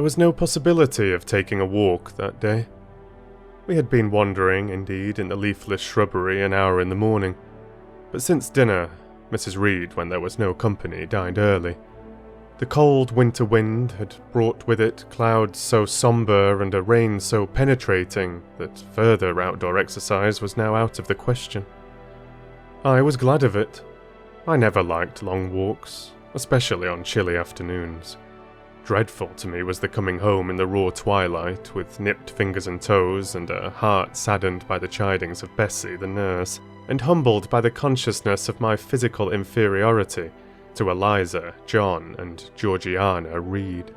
There was no possibility of taking a walk that day. We had been wandering, indeed, in the leafless shrubbery an hour in the morning, but since dinner, Mrs. Reed, when there was no company, dined early. The cold winter wind had brought with it clouds so sombre and a rain so penetrating that further outdoor exercise was now out of the question. I was glad of it. I never liked long walks, especially on chilly afternoons. Dreadful to me was the coming home in the raw twilight, with nipped fingers and toes, and a heart saddened by the chidings of Bessie, the nurse, and humbled by the consciousness of my physical inferiority to Eliza, John, and Georgiana Reed.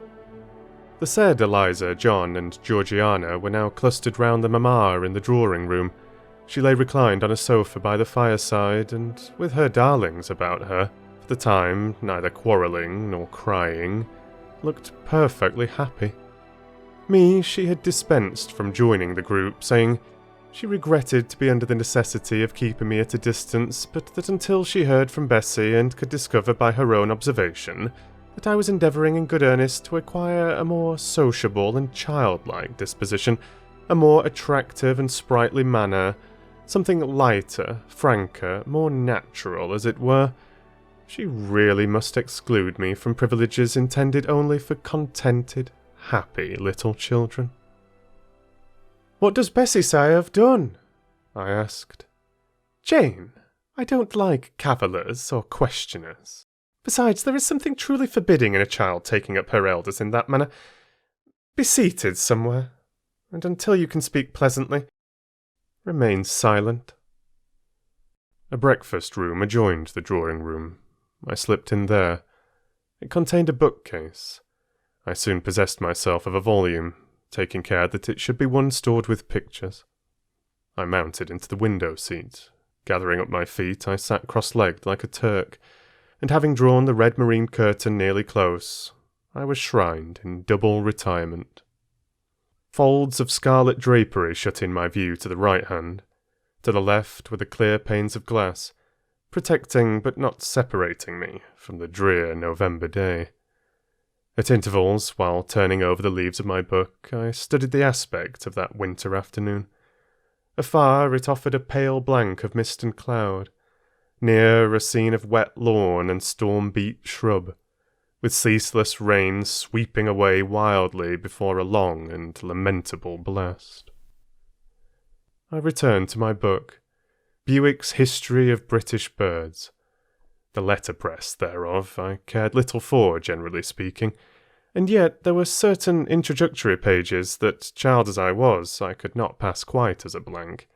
The said Eliza, John, and Georgiana were now clustered round the mamma in the drawing-room. She lay reclined on a sofa by the fireside, and with her darlings about her, for the time neither quarrelling nor crying, looked perfectly happy. Me she had dispensed from joining the group, saying she regretted to be under the necessity of keeping me at a distance, but that until she heard from Bessie and could discover by her own observation that I was endeavouring in good earnest to acquire a more sociable and childlike disposition, a more attractive and sprightly manner, something lighter, franker, more natural, as it were, she really must exclude me from privileges intended only for contented, happy little children. "What does Bessie say I've done?" I asked. "Jane, I don't like cavillers or questioners. Besides, there is something truly forbidding in a child taking up her elders in that manner. Be seated somewhere, and until you can speak pleasantly, remain silent." A breakfast room adjoined the drawing-room. I slipped in there. It contained a bookcase. I soon possessed myself of a volume, taking care that it should be one stored with pictures. I mounted into the window seat. Gathering up my feet, I sat cross-legged like a Turk, and having drawn the red moreen curtain nearly close, I was shrined in double retirement. Folds of scarlet drapery shut in my view to the right hand. To the left were the clear panes of glass, protecting but not separating me from the drear November day. At intervals, while turning over the leaves of my book, I studied the aspect of that winter afternoon. Afar it offered a pale blank of mist and cloud. Near, a scene of wet lawn and storm-beat shrub, with ceaseless rain sweeping away wildly before a long and lamentable blast. I returned to my book, Bewick's History of British Birds. The letterpress thereof I cared little for, generally speaking, and yet there were certain introductory pages that, child as I was, I could not pass quite as a blank.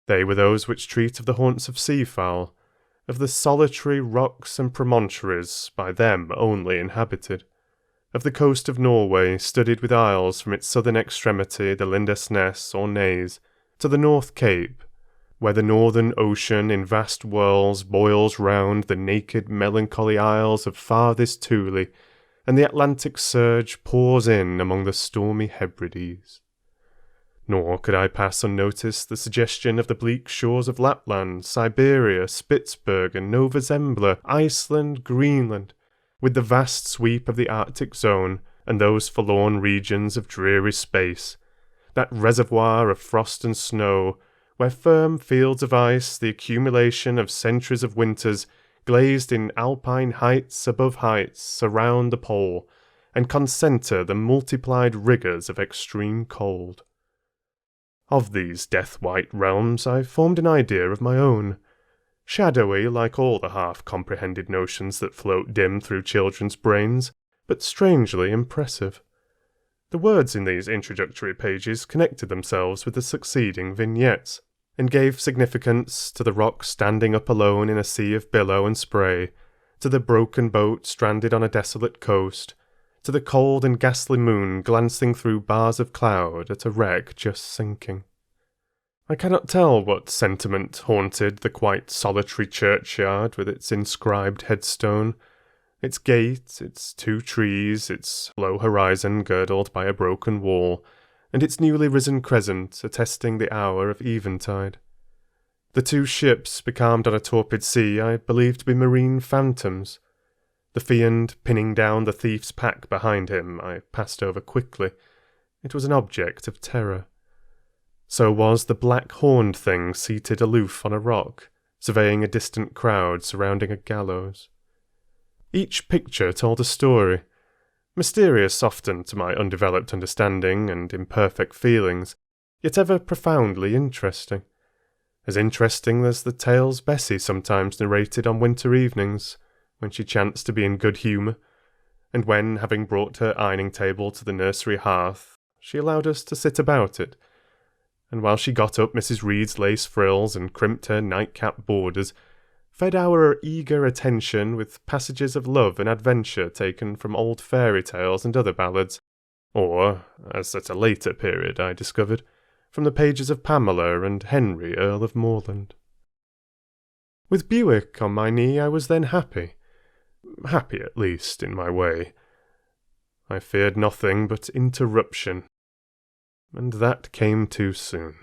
They were those which treat of the haunts of seafowl, of the solitary rocks and promontories by them only inhabited, of the coast of Norway studded with isles from its southern extremity, the Lindesness or Naze, to the North Cape, where the northern ocean in vast whirls boils round the naked melancholy isles of farthest Thule, and the Atlantic surge pours in among the stormy Hebrides. Nor could I pass unnoticed the suggestion of the bleak shores of Lapland, Siberia, Spitzbergen, Nova Zembla, Iceland, Greenland, with the vast sweep of the Arctic zone, and those forlorn regions of dreary space, that reservoir of frost and snow, where firm fields of ice, the accumulation of centuries of winters, glazed in alpine heights above heights, surround the pole, and concentre the multiplied rigours of extreme cold. Of these death-white realms I formed an idea of my own, shadowy like all the half-comprehended notions that float dim through children's brains, but strangely impressive. The words in these introductory pages connected themselves with the succeeding vignettes, and gave significance to the rock standing up alone in a sea of billow and spray, to the broken boat stranded on a desolate coast, to the cold and ghastly moon glancing through bars of cloud at a wreck just sinking. I cannot tell what sentiment haunted the quite solitary churchyard with its inscribed headstone, its gate, its 2 trees, its low horizon girdled by a broken wall, and its newly risen crescent attesting the hour of eventide. The 2 ships becalmed on a torpid sea I believed to be marine phantoms. The fiend pinning down the thief's pack behind him I passed over quickly. It was an object of terror. So was the black-horned thing seated aloof on a rock, surveying a distant crowd surrounding a gallows. Each picture told a story, mysterious often to my undeveloped understanding and imperfect feelings, yet ever profoundly interesting. As interesting as the tales Bessie sometimes narrated on winter evenings, when she chanced to be in good humour, and when, having brought her ironing-table to the nursery hearth, she allowed us to sit about it, and while she got up Mrs. Reed's lace frills and crimped her nightcap borders, fed our eager attention with passages of love and adventure taken from old fairy tales and other ballads, or, as at a later period I discovered, from the pages of Pamela and Henry, Earl of Morland. With Bewick on my knee I was then happy at least in my way. I feared nothing but interruption, and that came too soon.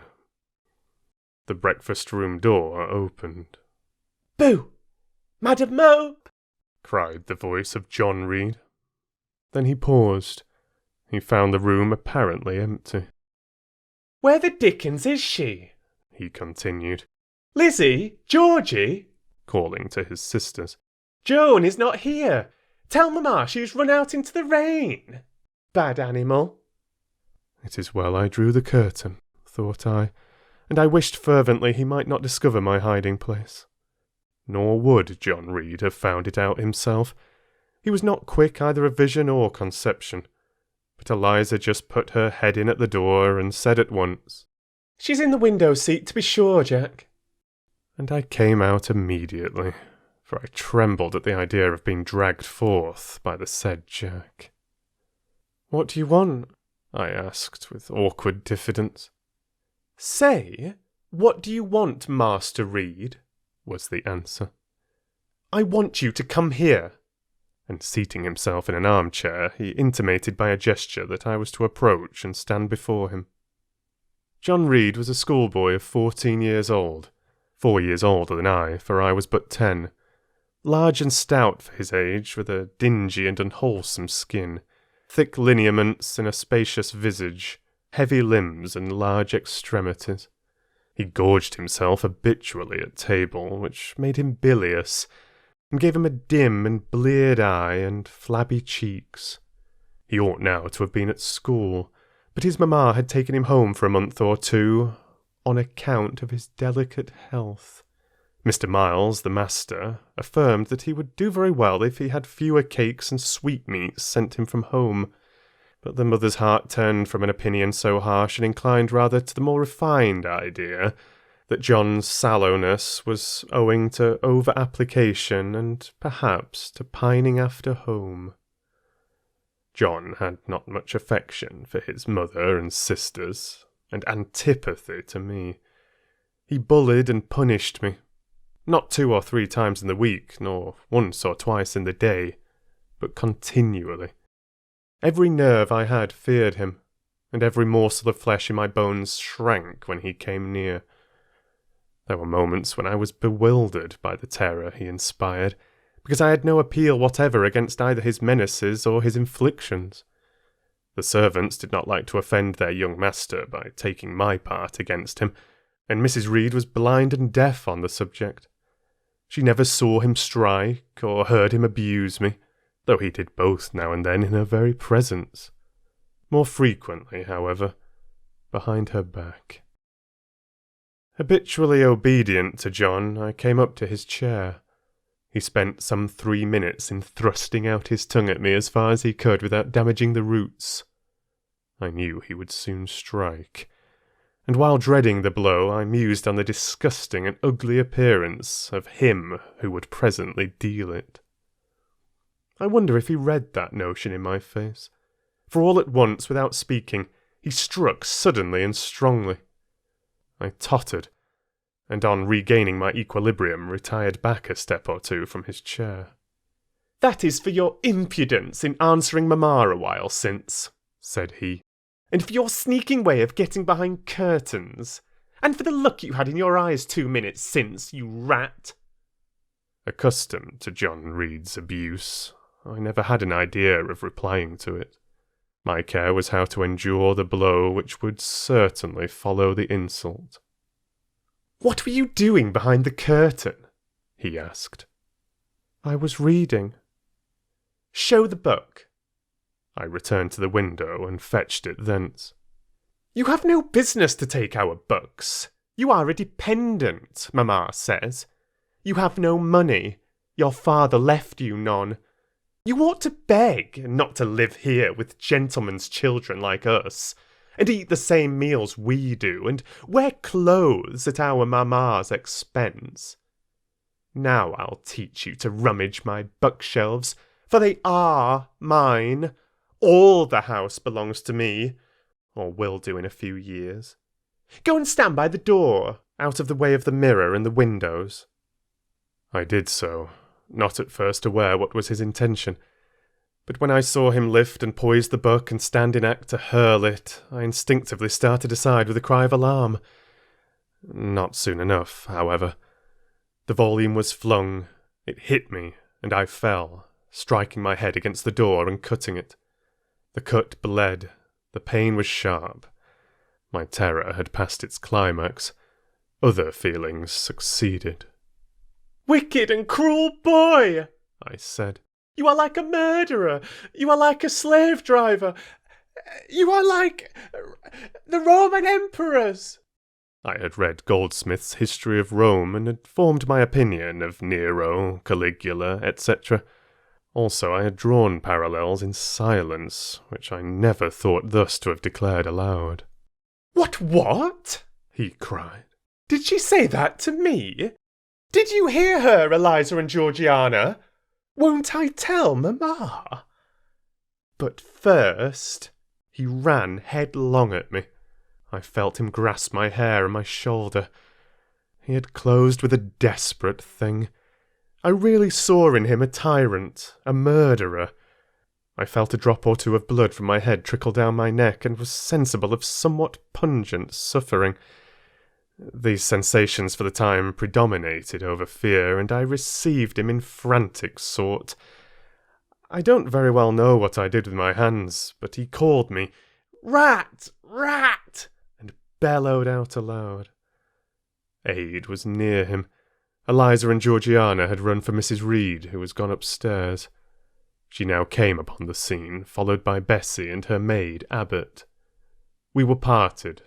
The breakfast-room door opened. "Boo! Madam Mope!" cried the voice of John Reed. Then he paused. He found the room apparently empty. "Where the dickens is she?" he continued. "Lizzie! Georgie!" calling to his sisters. "Joan is not here. Tell Mamma she's run out into the rain. Bad animal." It is well I drew the curtain, thought I, and I wished fervently he might not discover my hiding-place. Nor would John Reed have found it out himself. He was not quick either of vision or conception. But Eliza just put her head in at the door and said at once, "She's in the window-seat, to be sure, Jack." And I came out immediately, for I trembled at the idea of being dragged forth by the said Jack. "What do you want?" I asked with awkward diffidence. "Say, what do you want, Master Reed?" was the answer. "I want you to come here." And seating himself in an armchair, he intimated by a gesture that I was to approach and stand before him. John Reed was a schoolboy of 14 years old, 4 years older than I, for I was but 10. Large and stout for his age, with a dingy and unwholesome skin, thick lineaments in a spacious visage, heavy limbs and large extremities. He gorged himself habitually at table, which made him bilious, and gave him a dim and bleared eye and flabby cheeks. He ought now to have been at school, but his mamma had taken him home for a month or two, on account of his delicate health. Mr. Miles, the master, affirmed that he would do very well if he had fewer cakes and sweetmeats sent him from home, but the mother's heart turned from an opinion so harsh and inclined rather to the more refined idea that John's sallowness was owing to over-application and perhaps to pining after home. John had not much affection for his mother and sisters, and antipathy to me. He bullied and punished me, not 2 or 3 times in the week, nor once or twice in the day, but continually. Every nerve I had feared him, and every morsel of flesh in my bones shrank when he came near. There were moments when I was bewildered by the terror he inspired, because I had no appeal whatever against either his menaces or his inflictions. The servants did not like to offend their young master by taking my part against him, and Mrs. Reed was blind and deaf on the subject. She never saw him strike or heard him abuse me, though he did both now and then in her very presence. More frequently, however, behind her back. Habitually obedient to John, I came up to his chair. He spent some 3 minutes in thrusting out his tongue at me as far as he could without damaging the roots. I knew he would soon strike, and while dreading the blow, I mused on the disgusting and ugly appearance of him who would presently deal it. I wonder if he read that notion in my face, for all at once, without speaking, he struck suddenly and strongly. I tottered, and on regaining my equilibrium retired back a step or 2 from his chair. "That is for your impudence in answering Mamma a while since," said he, "and for your sneaking way of getting behind curtains, and for the look you had in your eyes 2 minutes since, you rat." Accustomed to John Reed's abuse, I never had an idea of replying to it. My care was how to endure the blow which would certainly follow the insult. "What were you doing behind the curtain?" he asked. "I was reading." "Show the book." I returned to the window and fetched it thence. "You have no business to take our books. You are a dependent, Mamma says. You have no money. Your father left you none. You ought to beg, and not to live here with gentlemen's children like us, and eat the same meals we do, and wear clothes at our mamma's expense. Now I'll teach you to rummage my bookshelves, for they are mine. All the house belongs to me, or will do in a few years. Go and stand by the door, out of the way of the mirror and the windows." I did so, not at first aware what was his intention, but when I saw him lift and poise the book and stand in act to hurl it, I instinctively started aside with a cry of alarm. Not soon enough, however. The volume was flung, it hit me, and I fell, striking my head against the door and cutting it. The cut bled, the pain was sharp. My terror had passed its climax. Other feelings succeeded. "Wicked and cruel boy," I said. "You are like a murderer. You are like a slave driver. You are like the Roman emperors." I had read Goldsmith's History of Rome and had formed my opinion of Nero, Caligula, etc. Also, I had drawn parallels in silence, which I never thought thus to have declared aloud. What? He cried. "Did she say that to me? Did you hear her, Eliza and Georgiana? Won't I tell Mamma?" But first, he ran headlong at me. I felt him grasp my hair and my shoulder. He had closed with a desperate thing. I really saw in him a tyrant, a murderer. I felt a drop or two of blood from my head trickle down my neck, and was sensible of somewhat pungent suffering. These sensations for the time predominated over fear, and I received him in frantic sort. I don't very well know what I did with my hands, but he called me, "Rat! Rat!" and bellowed out aloud. Aid was near him. Eliza and Georgiana had run for Mrs. Reed, who was gone upstairs. She now came upon the scene, followed by Bessie and her maid, Abbot. We were parted.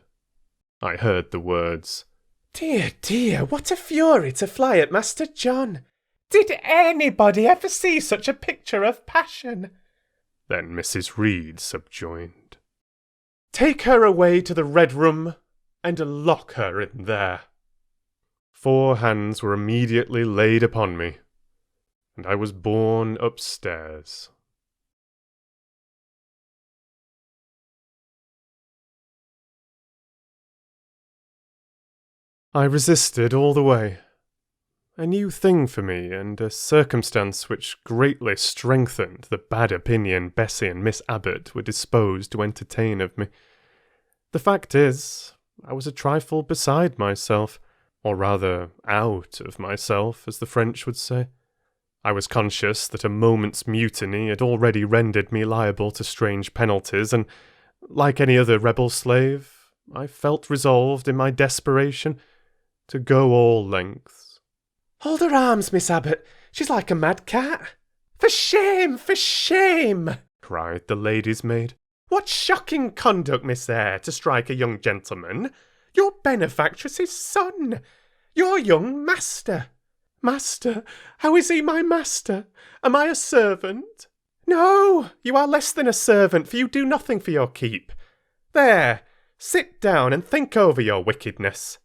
I heard the words, "Dear, dear, what a fury to fly at Master John! Did anybody ever see such a picture of passion?" Then Mrs. Reed subjoined, "Take her away to the Red Room, and lock her in there." 4 hands were immediately laid upon me, and I was borne upstairs. I resisted all the way. A new thing for me, and a circumstance which greatly strengthened the bad opinion Bessie and Miss Abbot were disposed to entertain of me. The fact is, I was a trifle beside myself, or rather out of myself, as the French would say. I was conscious that a moment's mutiny had already rendered me liable to strange penalties, and, like any other rebel slave, I felt resolved in my desperation to go all lengths. "Hold her arms, Miss Abbot. She's like a mad cat." "For shame, for shame!" cried the lady's maid. "What shocking conduct, Miss Eyre, to strike a young gentleman. Your benefactress's son. Your young master." "Master? How is he my master? Am I a servant?" "No, you are less than a servant, for you do nothing for your keep. There, sit down and think over your wickedness."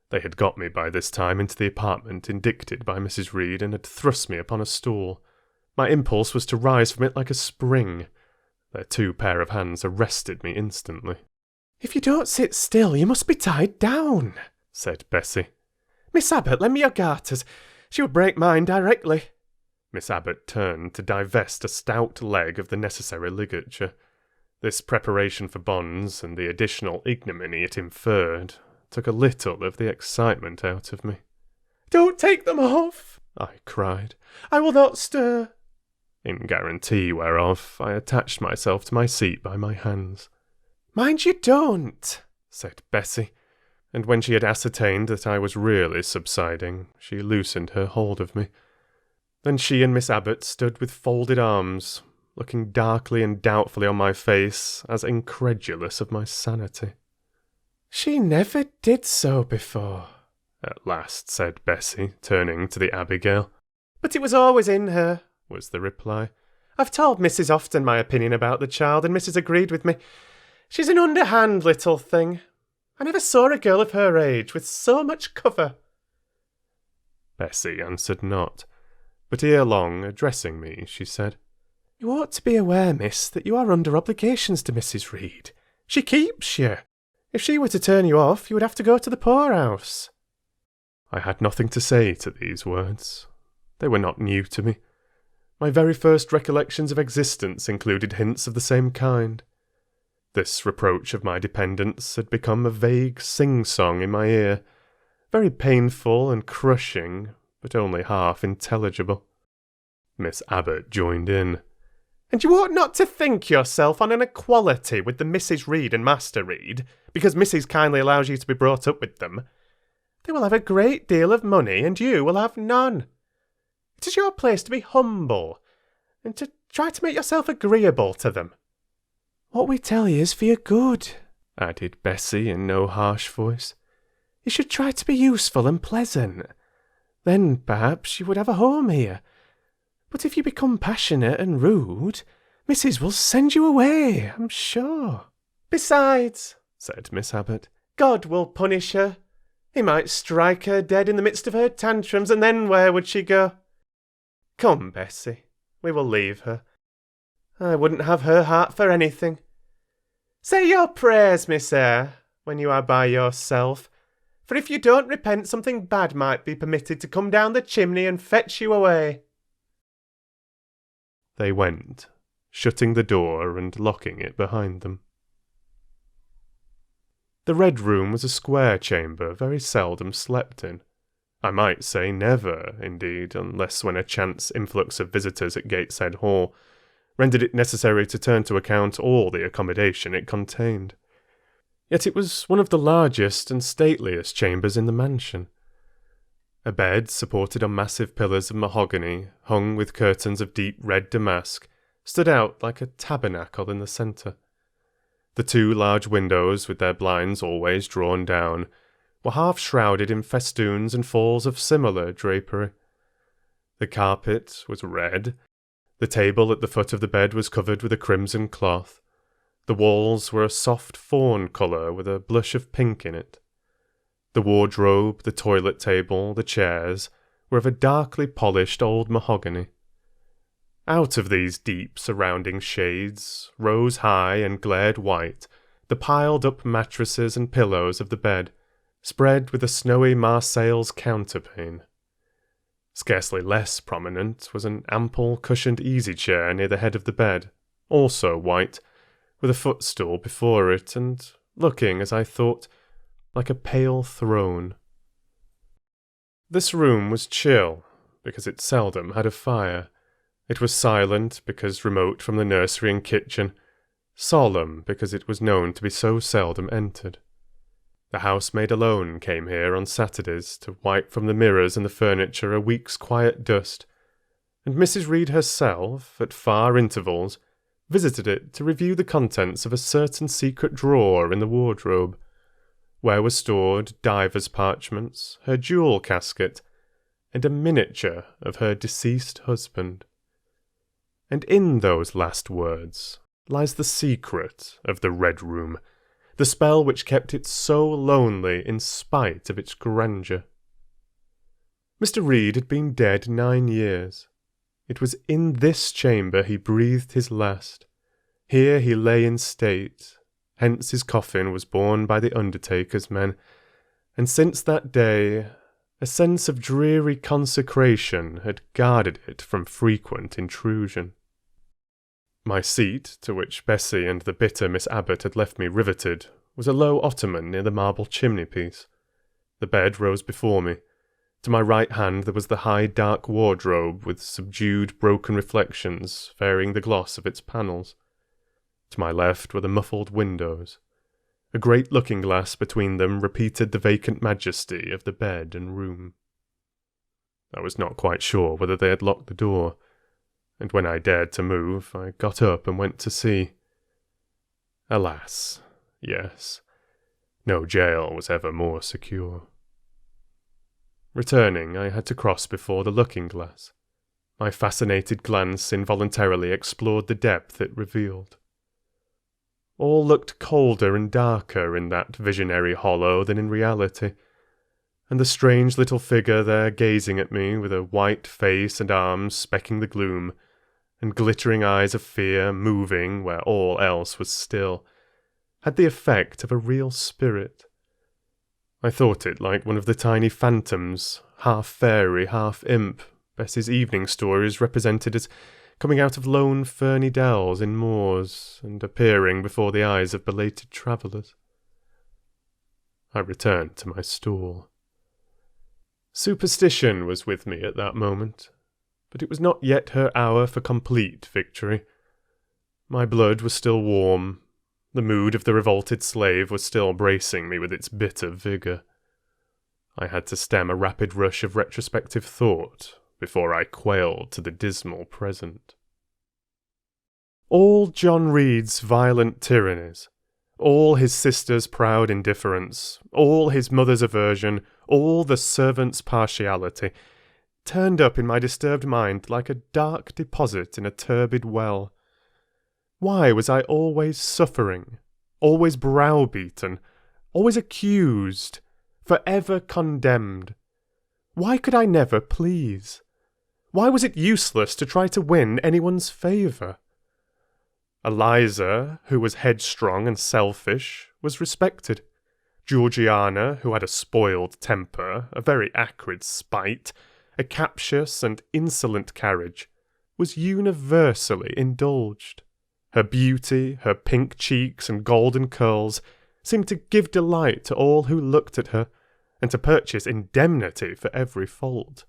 They had got me by this time into the apartment indicted by Mrs. Reed, and had thrust me upon a stool. My impulse was to rise from it like a spring. Their 2 pair of hands arrested me instantly. "If you don't sit still, you must be tied down," said Bessie. "Miss Abbot, lend me your garters. She will break mine directly." Miss Abbot turned to divest a stout leg of the necessary ligature. This preparation for bonds, and the additional ignominy it inferred, took a little of the excitement out of me. "Don't take them off," I cried. "I will not stir," in guarantee whereof I attached myself to my seat by my hands. "Mind you don't," said Bessie, and when she had ascertained that I was really subsiding, she loosened her hold of me. Then she and Miss Abbot stood with folded arms, looking darkly and doubtfully on my face, as incredulous of my sanity. "She never did so before," at last said Bessie, turning to the Abigail. "But it was always in her," was the reply. "I've told Mrs. often my opinion about the child, and Mrs. agreed with me. She's an underhand little thing. I never saw a girl of her age with so much cover." Bessie answered not, but ere long, addressing me, she said, "You ought to be aware, miss, that you are under obligations to Mrs. Reed. She keeps you. If she were to turn you off, you would have to go to the poorhouse." I had nothing to say to these words. They were not new to me. My very first recollections of existence included hints of the same kind. This reproach of my dependence had become a vague sing-song in my ear, very painful and crushing, but only half intelligible. Miss Abbot joined in. "And you ought not to think yourself on an equality with the Mrs. Reed and Master Reed, because Mrs. kindly allows you to be brought up with them. They will have a great deal of money, and you will have none. It is your place to be humble, and to try to make yourself agreeable to them." "What we tell you is for your good," added Bessie in no harsh voice. "You should try to be useful and pleasant. Then, perhaps, you would have a home here. But if you become passionate and rude, Mrs. will send you away, I'm sure." "Besides," said Miss Abbot, "God will punish her. He might strike her dead in the midst of her tantrums, and then where would she go? Come, Bessie, we will leave her. I wouldn't have her heart for anything. Say your prayers, Miss Eyre, when you are by yourself, for if you don't repent, something bad might be permitted to come down the chimney and fetch you away." They went, shutting the door and locking it behind them. The Red Room was a square chamber very seldom slept in. I might say never, indeed, unless when a chance influx of visitors at Gateshead Hall rendered it necessary to turn to account all the accommodation it contained. Yet it was one of the largest and stateliest chambers in the mansion. A bed, supported on massive pillars of mahogany, hung with curtains of deep red damask, stood out like a tabernacle in the centre. The two large windows, with their blinds always drawn down, were half shrouded in festoons and falls of similar drapery. The carpet was red. The table at the foot of the bed was covered with a crimson cloth. The walls were a soft fawn colour with a blush of pink in it. The wardrobe, the toilet table, the chairs were of a darkly polished old mahogany. Out of these deep surrounding shades rose high and glared white the piled-up mattresses and pillows of the bed, spread with a snowy Marseilles counterpane. Scarcely less prominent was an ample cushioned easy-chair near the head of the bed, also white, with a footstool before it, and looking, as I thought, like a pale throne. This room was chill, because it seldom had a fire. It was silent, because remote from the nursery and kitchen, solemn, because it was known to be so seldom entered. The housemaid alone came here on Saturdays to wipe from the mirrors and the furniture a week's quiet dust, and Mrs. Reed herself, at far intervals, visited it to review the contents of a certain secret drawer in the wardrobe, where were stored divers parchments, her jewel casket, and a miniature of her deceased husband. And in those last words lies the secret of the Red Room, the spell which kept it so lonely in spite of its grandeur. Mr. Reed had been dead 9 years. It was in this chamber he breathed his last. Here he lay in state, hence his coffin was borne by the undertaker's men, and since that day a sense of dreary consecration had guarded it from frequent intrusion. My seat, to which Bessie and the bitter Miss Abbot had left me riveted, was a low ottoman near the marble chimney-piece. The bed rose before me. To my right hand there was the high dark wardrobe with subdued broken reflections varying the gloss of its panels. To my left were the muffled windows. A great looking-glass between them repeated the vacant majesty of the bed and room. I was not quite sure whether they had locked the door, and when I dared to move, I got up and went to see. Alas, yes, no jail was ever more secure. Returning, I had to cross before the looking-glass. My fascinated glance involuntarily explored the depth it revealed. All looked colder and darker in that visionary hollow than in reality, and the strange little figure there gazing at me with a white face and arms specking the gloom, and glittering eyes of fear moving where all else was still, had the effect of a real spirit. I thought it like one of the tiny phantoms, half fairy, half imp, Bessie's evening stories represented as coming out of lone ferny dells in moors, and appearing before the eyes of belated travellers. I returned to my stall. Superstition was with me at that moment, but it was not yet her hour for complete victory. My blood was still warm. The mood of the revolted slave was still bracing me with its bitter vigour. I had to stem a rapid rush of retrospective thought before I quailed to the dismal present. All John Reed's violent tyrannies, all his sister's proud indifference, all his mother's aversion, all the servant's partiality, turned up in my disturbed mind like a dark deposit in a turbid well. Why was I always suffering, always browbeaten, always accused, forever condemned? Why could I never please? Why was it useless to try to win anyone's favour? Eliza, who was headstrong and selfish, was respected. Georgiana, who had a spoiled temper, a very acrid spite, a captious and insolent carriage, was universally indulged. Her beauty, her pink cheeks and golden curls seemed to give delight to all who looked at her, and to purchase indemnity for every fault.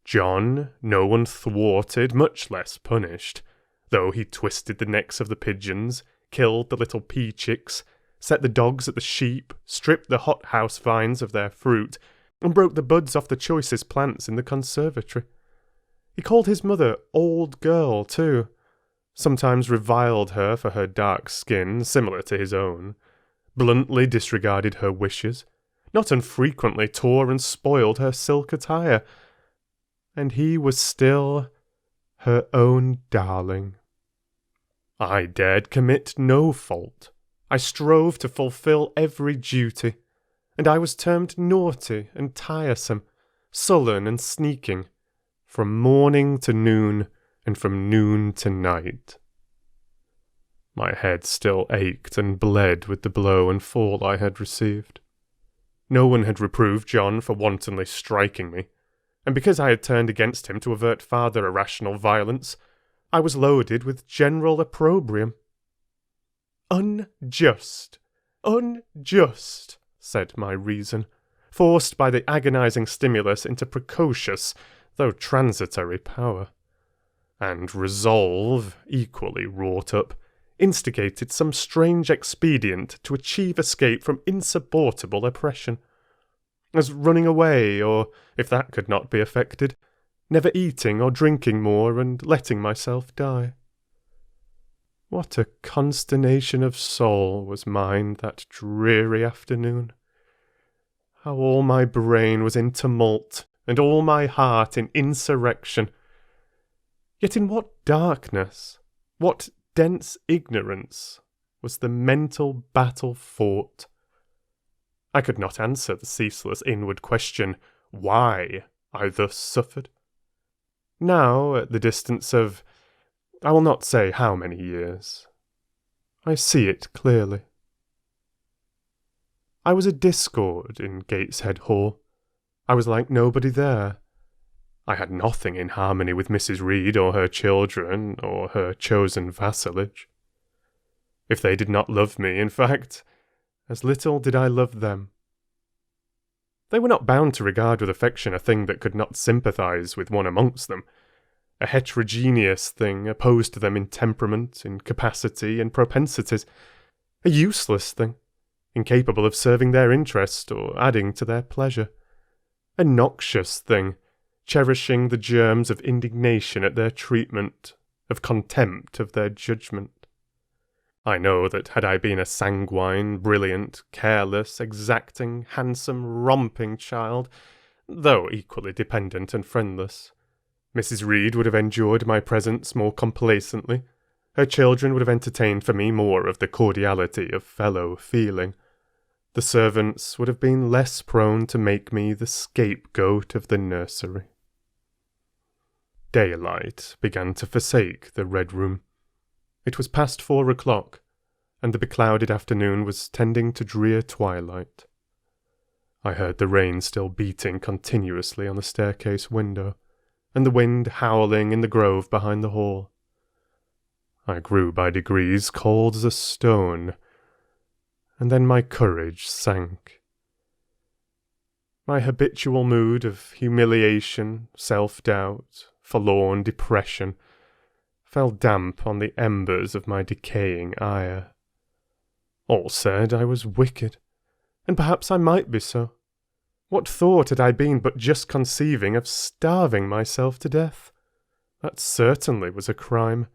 John, no one thwarted, much less punished, though he twisted the necks of the pigeons, killed the little pea-chicks, set the dogs at the sheep, stripped the hothouse vines of their fruit, and broke the buds off the choicest plants in the conservatory. He called his mother old girl, too, sometimes reviled her for her dark skin, similar to his own, bluntly disregarded her wishes, not unfrequently tore and spoiled her silk attire, and he was still her own darling. I dared commit no fault. I strove to fulfil every duty, and I was termed naughty and tiresome, sullen and sneaking, from morning to noon, and from noon to night. My head still ached and bled with the blow and fall I had received. No one had reproved John for wantonly striking me, and because I had turned against him to avert farther irrational violence, I was loaded with general opprobrium. Unjust, unjust, said my reason, forced by the agonizing stimulus into precocious, though transitory power. And resolve, equally wrought up, instigated some strange expedient to achieve escape from insupportable oppression, as running away, or, if that could not be effected, never eating or drinking more and letting myself die. What a consternation of soul was mine that dreary afternoon! How all my brain was in tumult, and all my heart in insurrection! Yet in what darkness, what dense ignorance was the mental battle fought? I could not answer the ceaseless inward question, why I thus suffered. Now, at the distance of, I will not say how many years, I see it clearly. I was a discord in Gateshead Hall. I was like nobody there. I had nothing in harmony with Mrs. Reed or her children, or her chosen vassalage. If they did not love me, in fact, as little did I love them. They were not bound to regard with affection a thing that could not sympathise with one amongst them, a heterogeneous thing opposed to them in temperament, in capacity, in propensities, a useless thing, incapable of serving their interest or adding to their pleasure, a noxious thing, cherishing the germs of indignation at their treatment, of contempt of their judgment. I know that had I been a sanguine, brilliant, careless, exacting, handsome, romping child, though equally dependent and friendless, Mrs. Reed would have endured my presence more complacently, her children would have entertained for me more of the cordiality of fellow-feeling, the servants would have been less prone to make me the scapegoat of the nursery. Daylight began to forsake the Red Room. It was past 4 o'clock, and the beclouded afternoon was tending to drear twilight. I heard the rain still beating continuously on the staircase window, and the wind howling in the grove behind the hall. I grew by degrees cold as a stone, and then my courage sank. My habitual mood of humiliation, self-doubt, forlorn depression fell damp on the embers of my decaying ire. All said I was wicked, and perhaps I might be so. What thought had I been but just conceiving of starving myself to death? That certainly was a crime.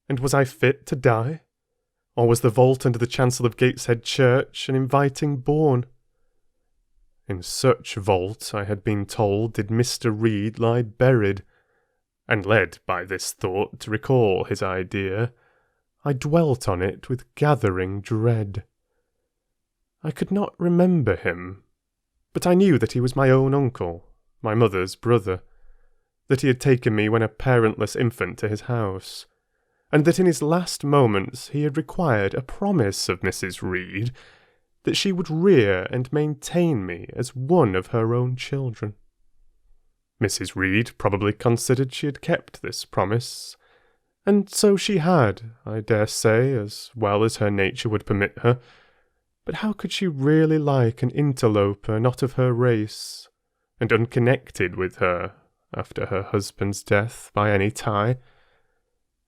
And was I fit to die? Or was the vault under the chancel of Gateshead Church an inviting bourne? In such vault, I had been told, did Mr. Reed lie buried, and led by this thought to recall his idea, I dwelt on it with gathering dread. I could not remember him, but I knew that he was my own uncle, my mother's brother, that he had taken me when a parentless infant to his house, and that in his last moments he had required a promise of Mrs. Reed that she would rear and maintain me as one of her own children. Mrs. Reed probably considered she had kept this promise, and so she had, I dare say, as well as her nature would permit her. But how could she really like an interloper not of her race, and unconnected with her, after her husband's death, by any tie?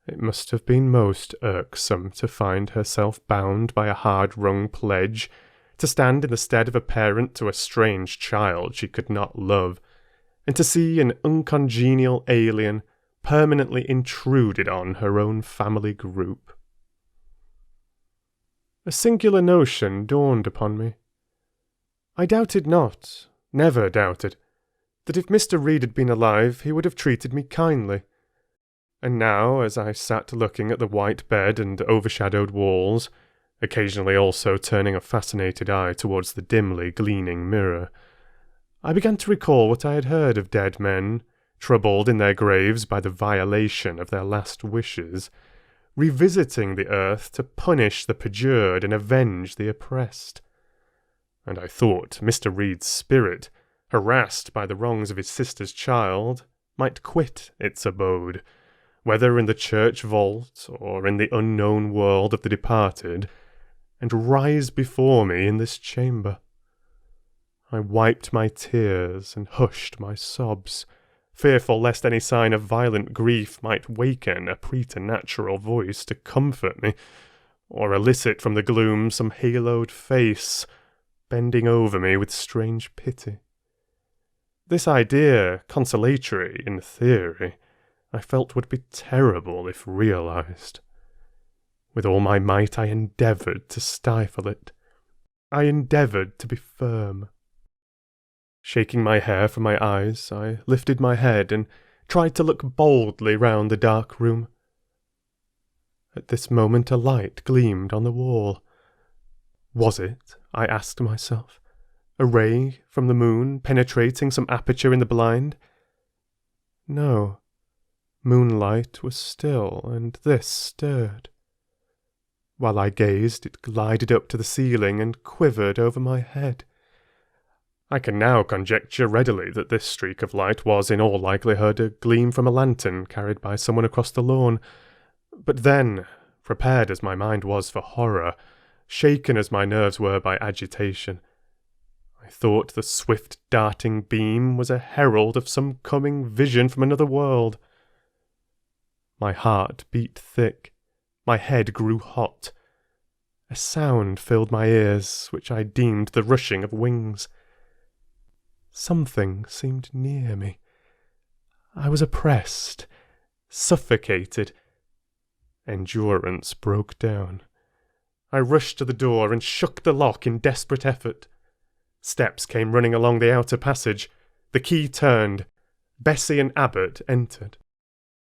It must have been most irksome to find herself bound by a hard-wrung pledge, to stand in the stead of a parent to a strange child she could not love, and to see an uncongenial alien permanently intruded on her own family group. A singular notion dawned upon me. I doubted not, never doubted, that if Mr. Reed had been alive he would have treated me kindly. And now, as I sat looking at the white bed and overshadowed walls, occasionally also turning a fascinated eye towards the dimly gleaming mirror, I began to recall what I had heard of dead men, troubled in their graves by the violation of their last wishes, revisiting the earth to punish the perjured and avenge the oppressed. And I thought Mr. Reed's spirit, harassed by the wrongs of his sister's child, might quit its abode, whether in the church vault or in the unknown world of the departed, and rise before me in this chamber. I wiped my tears and hushed my sobs, fearful lest any sign of violent grief might waken a preternatural voice to comfort me, or elicit from the gloom some haloed face, bending over me with strange pity. This idea, consolatory in theory, I felt would be terrible if realized. With all my might I endeavoured to stifle it. I endeavoured to be firm. Shaking my hair from my eyes, I lifted my head and tried to look boldly round the dark room. At this moment a light gleamed on the wall. Was it, I asked myself, a ray from the moon penetrating some aperture in the blind? No. Moonlight was still, and this stirred. While I gazed, it glided up to the ceiling and quivered over my head. I can now conjecture readily that this streak of light was in all likelihood a gleam from a lantern carried by someone across the lawn. But then, prepared as my mind was for horror, shaken as my nerves were by agitation, I thought the swift darting beam was a herald of some coming vision from another world. My heart beat thick, my head grew hot. A sound filled my ears, which I deemed the rushing of wings. Something seemed near me. I was oppressed, suffocated. Endurance broke down. I rushed to the door and shook the lock in desperate effort. Steps came running along the outer passage. The key turned. Bessie and Abbott entered.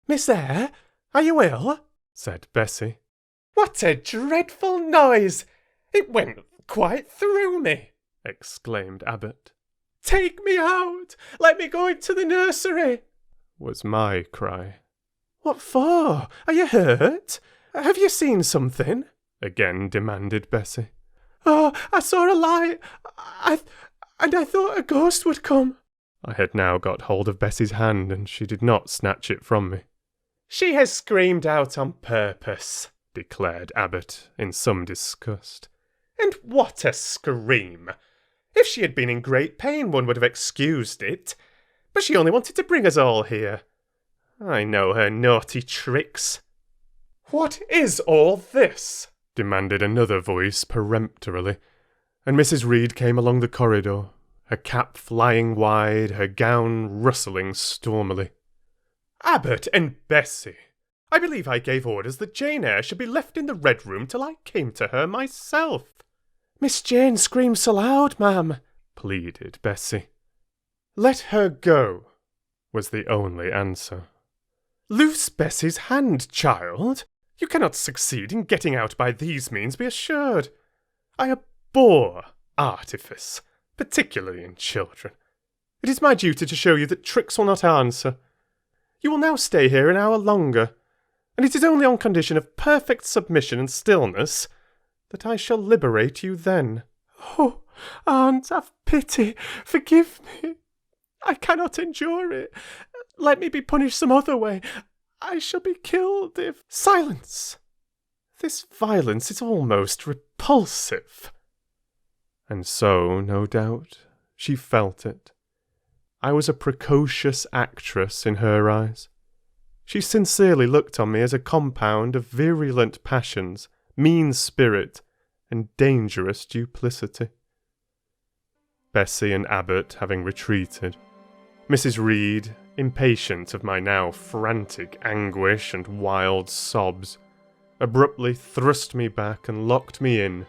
"Miss Eyre, are you ill?" said Bessie. "What a dreadful noise! It went quite through me," exclaimed Abbott. "Take me out! Let me go into the nursery!" was my cry. "What for? Are you hurt? Have you seen something?" again demanded Bessie. "Oh, I saw a light, and I thought a ghost would come." I had now got hold of Bessie's hand, and she did not snatch it from me. "She has screamed out on purpose," declared Abbott in some disgust. "And what a scream! If she had been in great pain, one would have excused it. But she only wanted to bring us all here. I know her naughty tricks." "What is all this?" demanded another voice peremptorily, and Mrs. Reed came along the corridor, her cap flying wide, her gown rustling stormily. "Abbott and Bessie, I believe I gave orders that Jane Eyre should be left in the Red Room till I came to her myself." "Miss Jane screams so loud, ma'am," pleaded Bessie. "Let her go," was the only answer. "Loose Bessie's hand, child. You cannot succeed in getting out by these means, be assured. I abhor artifice, particularly in children. It is my duty to show you that tricks will not answer. You will now stay here an hour longer, and it is only on condition of perfect submission and stillness that I shall liberate you then." "Oh, aunt, have pity, forgive me. I cannot endure it. Let me be punished some other way. I shall be killed if—" "Silence! This violence is almost repulsive." And so, no doubt, she felt it. I was a precocious actress in her eyes. She sincerely looked on me as a compound of virulent passions, mean spirit, and dangerous duplicity. Bessie and Abbott having retreated, Mrs. Reed, impatient of my now frantic anguish and wild sobs, abruptly thrust me back and locked me in,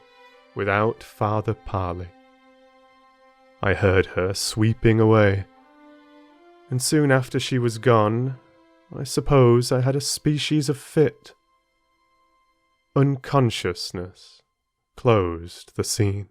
without farther parley. I heard her sweeping away, and soon after she was gone, I suppose I had a species of fit. Unconsciousness closed the scene.